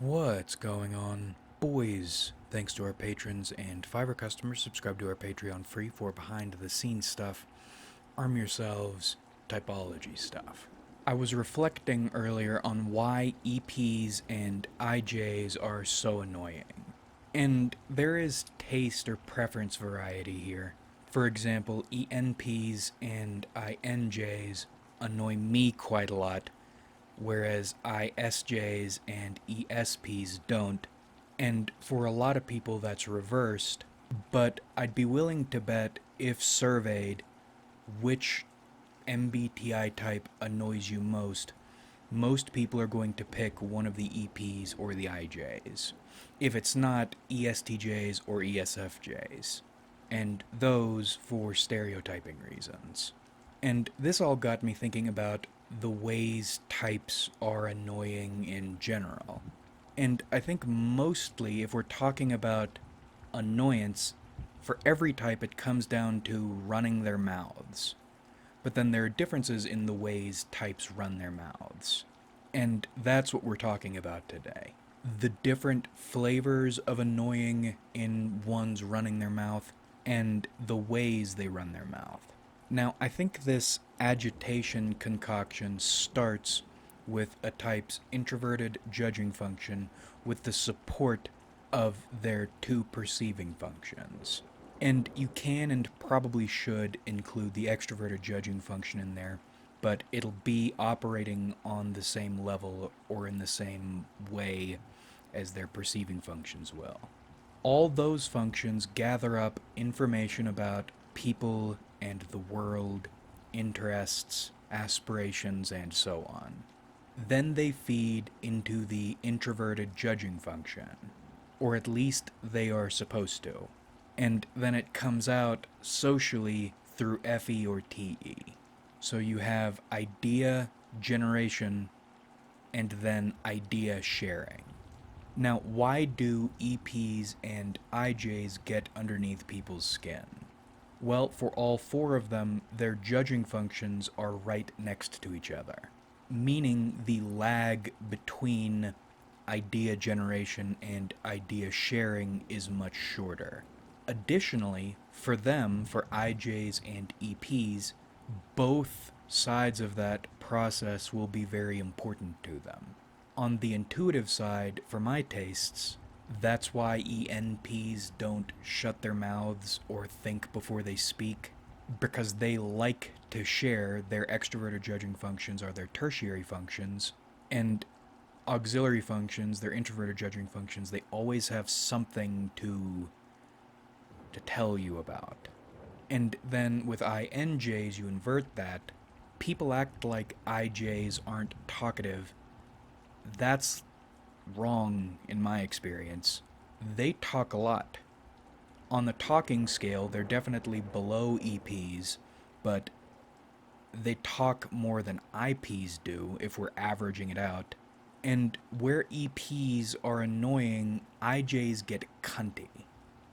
What's going on, boys? Thanks to our patrons and Fiverr customers, subscribe to our Patreon free for behind the scenes stuff, arm yourselves, typology stuff. I was reflecting earlier on why EPs and IJs are so annoying. And there is taste or preference variety here. For example, ENPs and INJs annoy me quite a lot, whereas ISJs and ESPs don't. And for a lot of people, that's reversed. But I'd be willing to bet, if surveyed, which MBTI type annoys you most people are going to pick one of the EPs or the IJs. If it's not, ESTJs or ESFJs. And those for stereotyping reasons. And this all got me thinking about the ways types are annoying in general. And I think mostly, if we're talking about annoyance, for every type it comes down to running their mouths. But then there are differences in the ways types run their mouths. And that's what we're talking about today. The different flavors of annoying in one's running their mouth and the ways they run their mouth. Now, I think this agitation concoction starts with a type's introverted judging function with the support of their two perceiving functions. And you can and probably should include the extroverted judging function in there, but it'll be operating on the same level or in the same way as their perceiving functions will. All those functions gather up information about people and the world, interests, aspirations, and so on. Then they feed into the introverted judging function, or at least they are supposed to. And then it comes out socially through FE or TE. So you have idea generation and then idea sharing. Now, why do EPs and IJs get underneath people's skin? Well, for all four of them, their judging functions are right next to each other, meaning the lag between idea generation and idea sharing is much shorter. Additionally, for them, for IJs and EPs, both sides of that process will be very important to them. On the intuitive side, for my tastes, that's why ENPs don't shut their mouths or think before they speak, because they like to share. Their extroverted judging functions are their tertiary functions, and auxiliary functions, their introverted judging functions, they always have something to tell you about. And then with INJs, you invert that. People act like IJs aren't talkative. That's wrong in my experience. They talk a lot. On the talking scale, they're definitely below EPs, but they talk more than IPs do if we're averaging it out. And where EPs are annoying, IJs get cunty.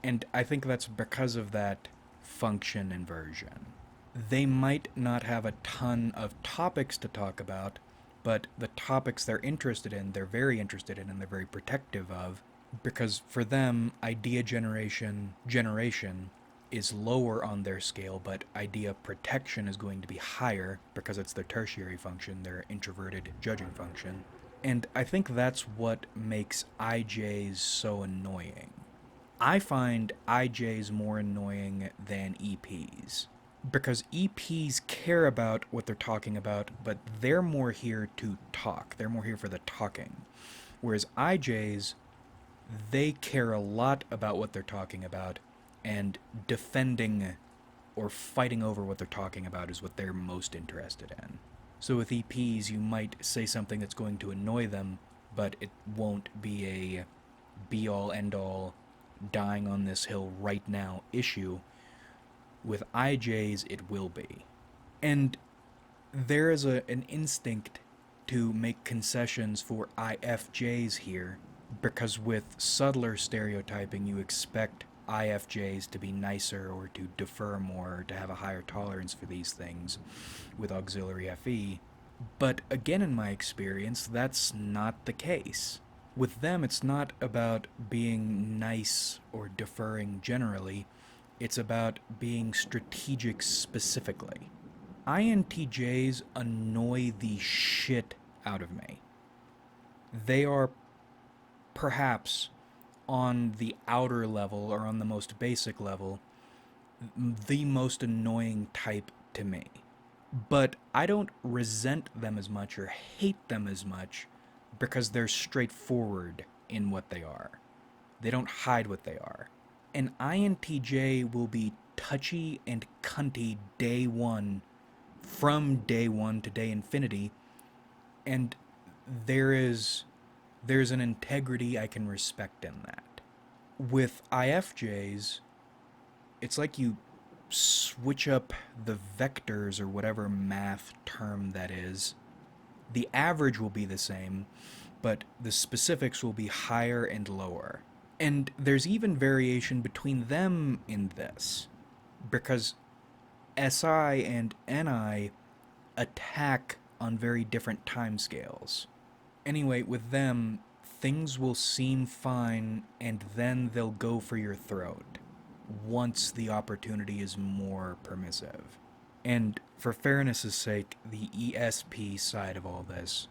And I think that's because of that function inversion. They might not have a ton of topics to talk about, but the topics they're interested in, they're very interested in and they're very protective of, because for them, idea generation is lower on their scale, but idea protection is going to be higher because it's their tertiary function, their introverted judging function. And I think that's what makes IJs so annoying. I find IJs more annoying than EPs, because EPs care about what they're talking about, but they're more here to talk. They're more here for the talking. Whereas IJs, they care a lot about what they're talking about, and defending or fighting over what they're talking about is what they're most interested in. So with EPs, you might say something that's going to annoy them, but it won't be a be-all, end-all, dying on this hill right now issue. With IJs, it will be. And there is an instinct to make concessions for IFJs here, because with subtler stereotyping, you expect IFJs to be nicer or to defer more or to have a higher tolerance for these things with auxiliary FE. But again, in my experience, that's not the case. With them, it's not about being nice or deferring generally, it's about being strategic specifically. INTJs annoy the shit out of me. They are perhaps on the outer level or on the most basic level the most annoying type to me. But I don't resent them as much or hate them as much because they're straightforward in what they are. They don't hide what they are. An INTJ will be touchy and cunty day one, from day one to day infinity, and there is there's an integrity I can respect in that. With IFJs, it's like you switch up the vectors or whatever math term that is. The average will be the same, but the specifics will be higher and lower. And there's even variation between them in this, because SI and NI attack on very different timescales. Anyway, with them, things will seem fine and then they'll go for your throat once the opportunity is more permissive. And for fairness' sake, the ESP side of all this,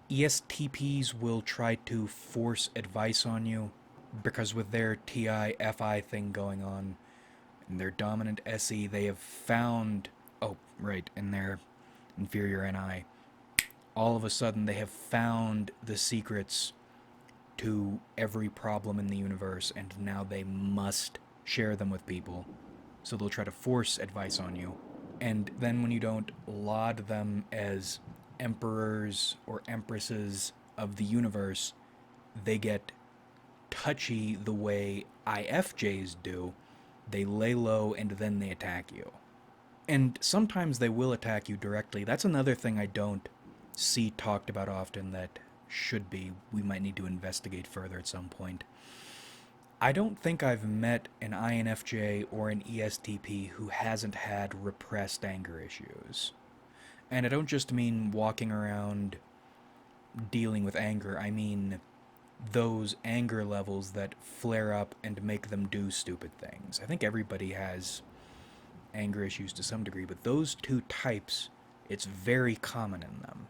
ESTPs will try to force advice on you because with their TI FI thing going on and their dominant SE, they have found, oh, right, in their inferior NI, all of a sudden they have found the secrets to every problem in the universe and now they must share them with people. So they'll try to force advice on you. And then when you don't laud them as emperors or empresses of the universe, they get touchy the way IFJs do. They lay low and then they attack you. And sometimes they will attack you directly. That's another thing I don't see talked about often that should be. We might need to investigate further at some point. I don't think I've met an INFJ or an ESTP who hasn't had repressed anger issues. And I don't just mean walking around dealing with anger, I mean those anger levels that flare up and make them do stupid things. I think everybody has anger issues to some degree, but those two types, it's very common in them.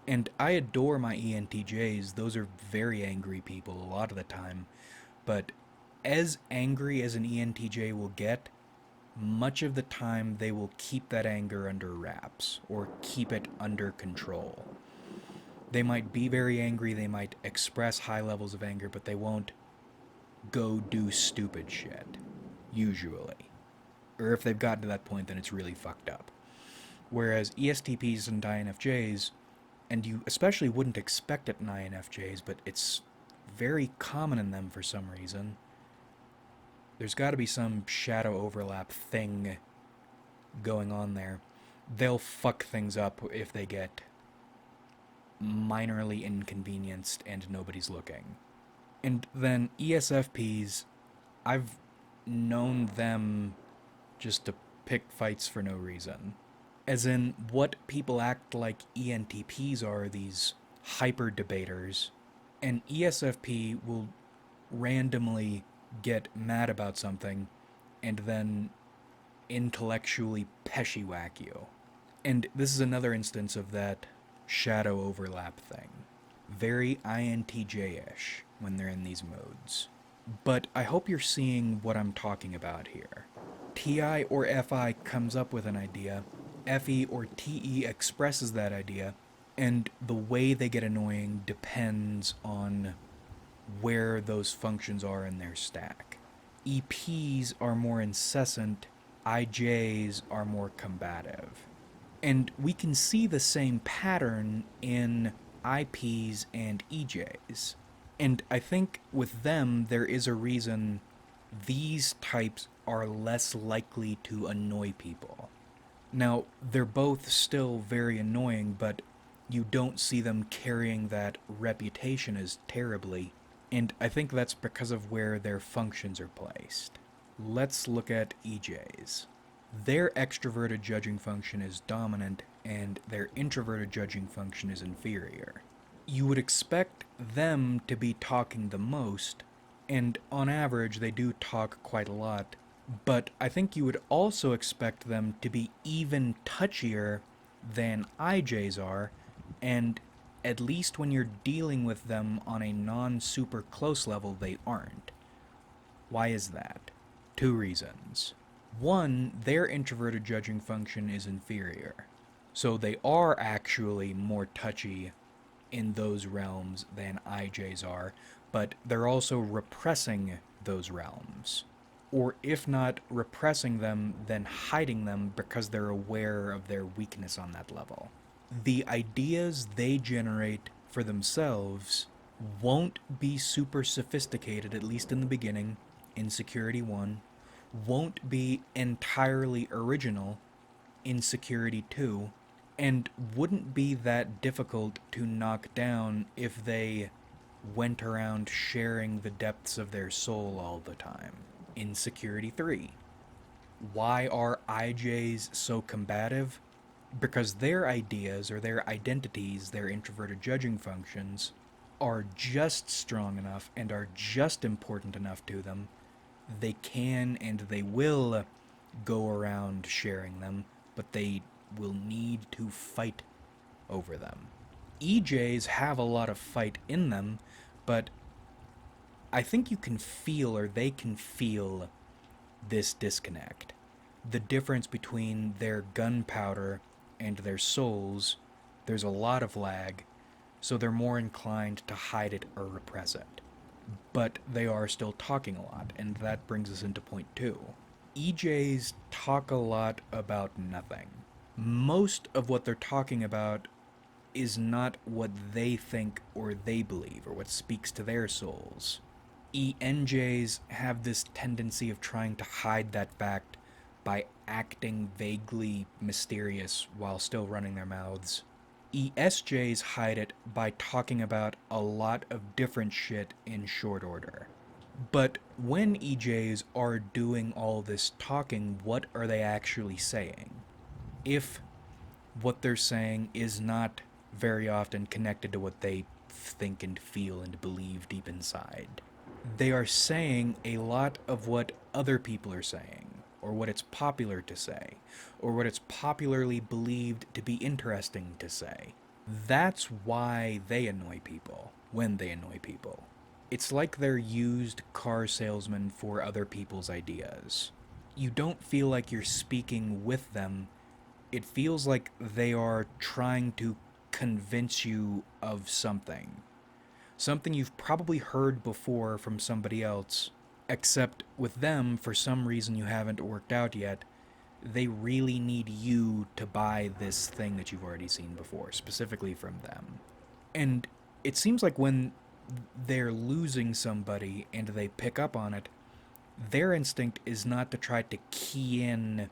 And I adore my ENTJs, those are very angry people a lot of the time, but as angry as an ENTJ will get, much of the time they will keep that anger under wraps or keep it under control. They might be very angry, they might express high levels of anger, but they won't go do stupid shit, usually. Or if they've gotten to that point, then it's really fucked up. Whereas ESTPs and INFJs, and you especially wouldn't expect it in INFJs, but it's very common in them for some reason. There's got to be some shadow overlap thing going on there. They'll fuck things up if they get minorly inconvenienced and nobody's looking. And then ESFPs, I've known them just to pick fights for no reason. As in, what people act like ENTPs are, these hyper debaters. An ESFP will randomly get mad about something and then intellectually peshy-whack you. And this is another instance of that shadow overlap thing. Very INTJ-ish when they're in these modes. But I hope you're seeing what I'm talking about here. TI or FI comes up with an idea, FE or TE expresses that idea, and the way they get annoying depends on where those functions are in their stack. EPs are more incessant, IJs are more combative. And we can see the same pattern in IPs and EJs. And I think with them, there is a reason these types are less likely to annoy people. Now, they're both still very annoying, but you don't see them carrying that reputation as terribly. And I think that's because of where their functions are placed. Let's look at EJs. Their extroverted judging function is dominant, and their introverted judging function is inferior. You would expect them to be talking the most, and on average, they do talk quite a lot. But I think you would also expect them to be even touchier than IJs are, and at least when you're dealing with them on a non super close level, they aren't. Why is that? Two reasons. One, their introverted judging function is inferior. So they are actually more touchy in those realms than IJs are, but they're also repressing those realms. Or if not repressing them, then hiding them because they're aware of their weakness on that level. The ideas they generate for themselves won't be super sophisticated, at least in the beginning, in Security 1, won't be entirely original in Security 2, and wouldn't be that difficult to knock down if they went around sharing the depths of their soul all the time. In Security 3, why are IJs so combative? Because their ideas or their identities, their introverted judging functions, are just strong enough and are just important enough to them. They can and they will go around sharing them, but they will need to fight over them. EJs have a lot of fight in them, but I think you can feel, or they can feel, this disconnect. The difference between their gunpowder and their souls, there's a lot of lag, so they're more inclined to hide it or repress it. But they are still talking a lot, and that brings us into point two. EJs talk a lot about nothing. Most of what they're talking about is not what they think or they believe or what speaks to their souls. ENJs have this tendency of trying to hide that fact by acting vaguely mysterious while still running their mouths. ESJs hide it by talking about a lot of different shit in short order. But when EJs are doing all this talking, what are they actually saying? If what they're saying is not very often connected to what they think and feel and believe deep inside, they are saying a lot of what other people are saying, or what it's popular to say, or what it's popularly believed to be interesting to say. That's why they annoy people when they annoy people. It's like they're used car salesmen for other people's ideas. You don't feel like you're speaking with them. It feels like they are trying to convince you of something. Something you've probably heard before from somebody else, except with them, for some reason you haven't worked out yet, they really need you to buy this thing that you've already seen before, specifically from them. And it seems like when they're losing somebody and they pick up on it, their instinct is not to try to key in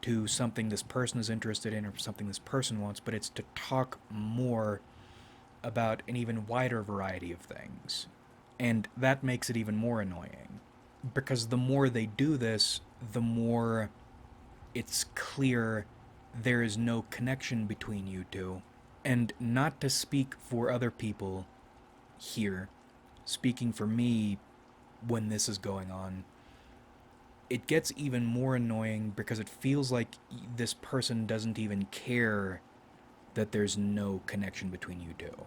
to something this person is interested in or something this person wants, but it's to talk more about an even wider variety of things. And that makes it even more annoying. Because the more they do this, the more it's clear there is no connection between you two. And not to speak for other people here, speaking for me when this is going on, it gets even more annoying because it feels like this person doesn't even care that there's no connection between you two.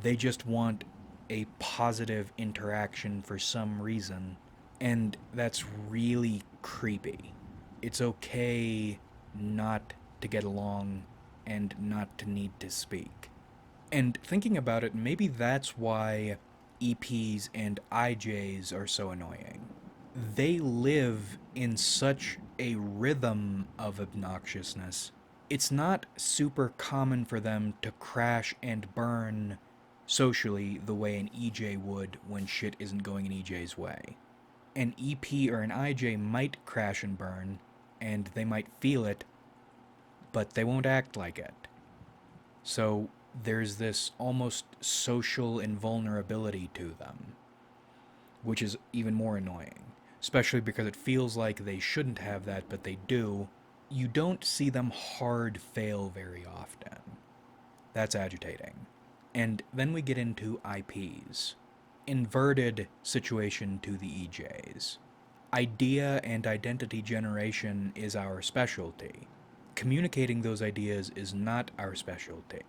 They just want a positive interaction for some reason, and that's really creepy. It's okay not to get along and not to need to speak. And thinking about it, maybe that's why EPs and IJs are so annoying. They live in such a rhythm of obnoxiousness. It's not super common for them to crash and burn socially the way an EJ would when shit isn't going an EJ's way. An EP or an IJ might crash and burn, and they might feel it, but they won't act like it. So there's this almost social invulnerability to them, which is even more annoying, especially because it feels like they shouldn't have that, but they do. You don't see them hard fail very often. That's agitating. And then we get into IPs. Inverted situation to the EJs. Idea and identity generation is our specialty. Communicating those ideas is not our specialty.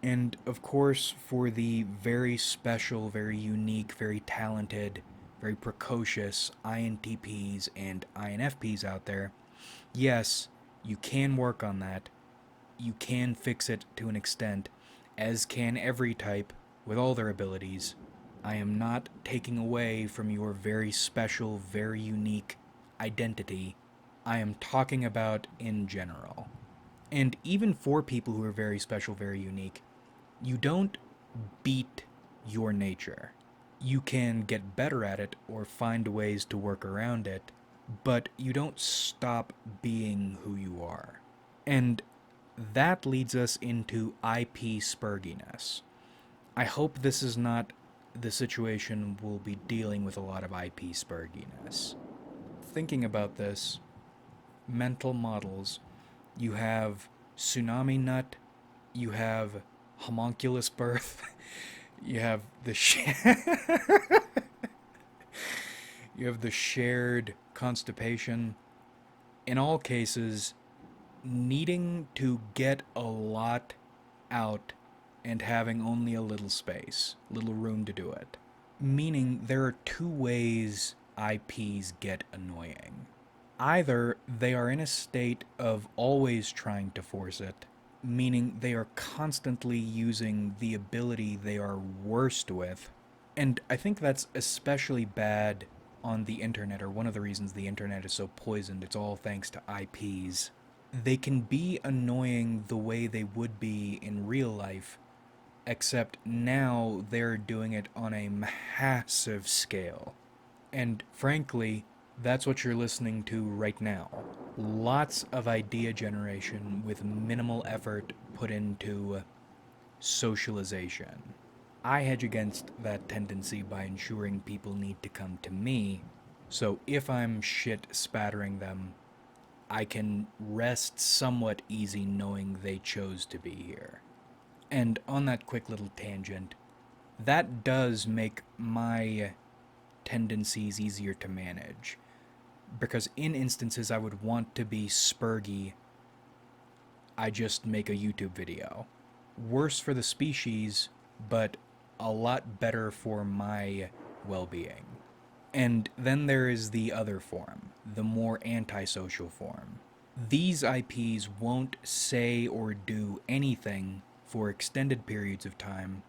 And of course, for the very special, very unique, very talented, very precocious INTPs and INFPs out there, yes, you can work on that. You can fix it to an extent, as can every type with all their abilities. I am not taking away from your very special, very unique identity. I am talking about in general. And even for people who are very special, very unique, you don't beat your nature. You can get better at it or find ways to work around it, but you don't stop being who you are. And that leads us into IP spurginess. I hope this is not the situation we'll be dealing with a lot of IP spurginess. Thinking about this, mental models, you have tsunami nut, you have homunculus birth, you have the you have the shared constipation. In all cases, needing to get a lot out and having only a little space, little room to do it. Meaning there are two ways IPs get annoying. Either they are in a state of always trying to force it, meaning they are constantly using the ability they are worst with. And I think that's especially bad on the internet, or one of the reasons the internet is so poisoned. It's all thanks to IPs. They can be annoying the way they would be in real life, except now they're doing it on a massive scale. And frankly, that's what you're listening to right now. Lots of idea generation with minimal effort put into socialization. I hedge against that tendency by ensuring people need to come to me, so if I'm shit spattering them, I can rest somewhat easy knowing they chose to be here. And on that quick little tangent, that does make my tendencies easier to manage. Because in instances I would want to be spurgy, I just make a YouTube video. Worse for the species, but a lot better for my well-being. And then there is the other form, the more antisocial form. These IPs won't say or do anything for extended periods of time.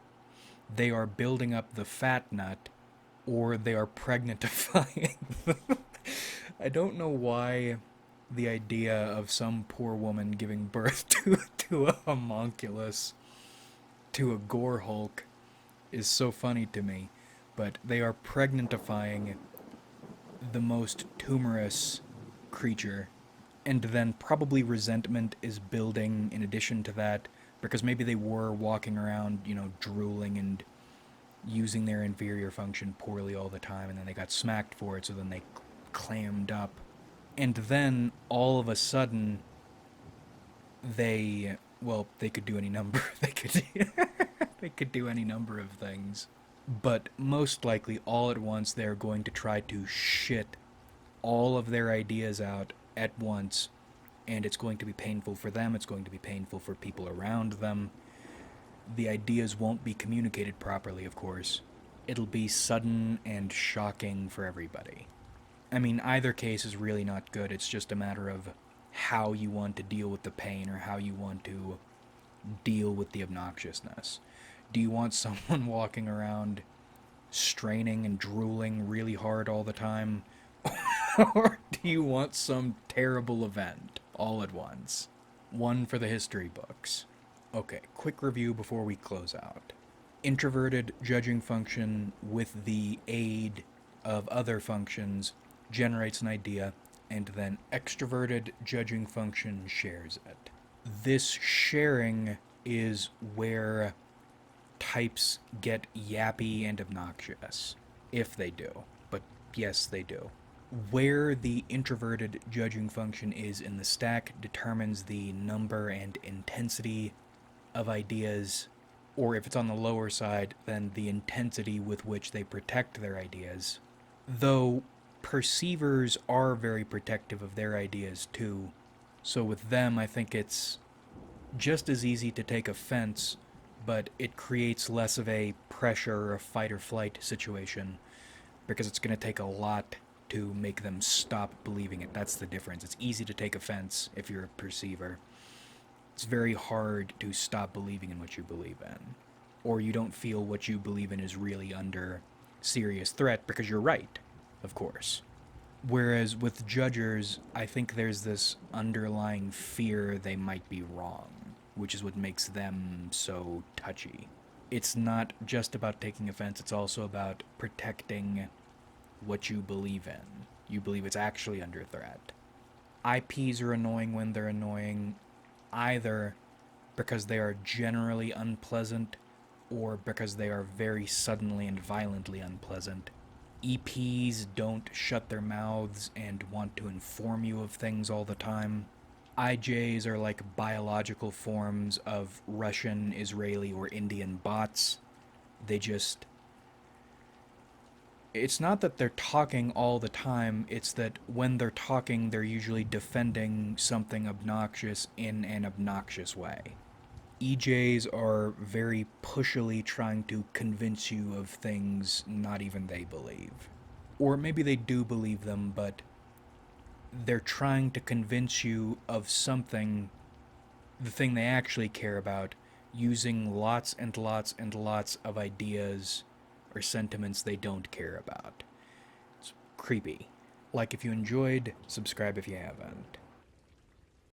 They are building up the fat nut, or they are pregnantifying. I don't know why the idea of some poor woman giving birth to a homunculus, to a gore hulk, is so funny to me, but they are pregnantifying the most tumorous creature, and then probably resentment is building in addition to that, because maybe they were walking around, drooling and using their inferior function poorly all the time, and then they got smacked for it, so then they clammed up. And then, all of a sudden, they could do any number, they could do any number of things. But most likely, all at once, they're going to try to shit all of their ideas out at once, and it's going to be painful for them, it's going to be painful for people around them. The ideas won't be communicated properly, of course. It'll be sudden and shocking for everybody. I mean, either case is really not good. It's just a matter of how you want to deal with the pain or how you want to deal with the obnoxiousness. Do you want someone walking around straining and drooling really hard all the time? Or do you want some terrible event all at once? One for the history books. Okay, quick review before we close out. Introverted judging function with the aid of other functions generates an idea, and then extroverted judging function shares it. This sharing is where types get yappy and obnoxious, if they do. But yes, they do. Where the introverted judging function is in the stack determines the number and intensity of ideas or if it's on the lower side, then the intensity with which they protect their ideas. Though perceivers are very protective of their ideas too. So with them, I think it's just as easy to take offense, but it creates less of a pressure or a fight or flight situation because it's going to take a lot to make them stop believing it. That's the difference. It's easy to take offense if you're a perceiver. It's very hard to stop believing in what you believe in. Or you don't feel what you believe in is really under serious threat because you're right, of course. Whereas with judgers, I think there's this underlying fear they might be wrong, which is what makes them so touchy. It's not just about taking offense, it's also about protecting what you believe in. You believe it's actually under threat. IPs are annoying when they're annoying, either because they are generally unpleasant or because they are very suddenly and violently unpleasant. EPs don't shut their mouths and want to inform you of things all the time. IJs are like biological forms of Russian, Israeli, or Indian bots. They just... It's not that they're talking all the time, it's that when they're talking, they're usually defending something obnoxious in an obnoxious way. EJs are very pushily trying to convince you of things not even they believe. Or maybe they do believe them, but they're trying to convince you of something, the thing they actually care about, using lots and lots and lots of ideas or sentiments they don't care about. It's creepy. Like if you enjoyed, subscribe if you haven't.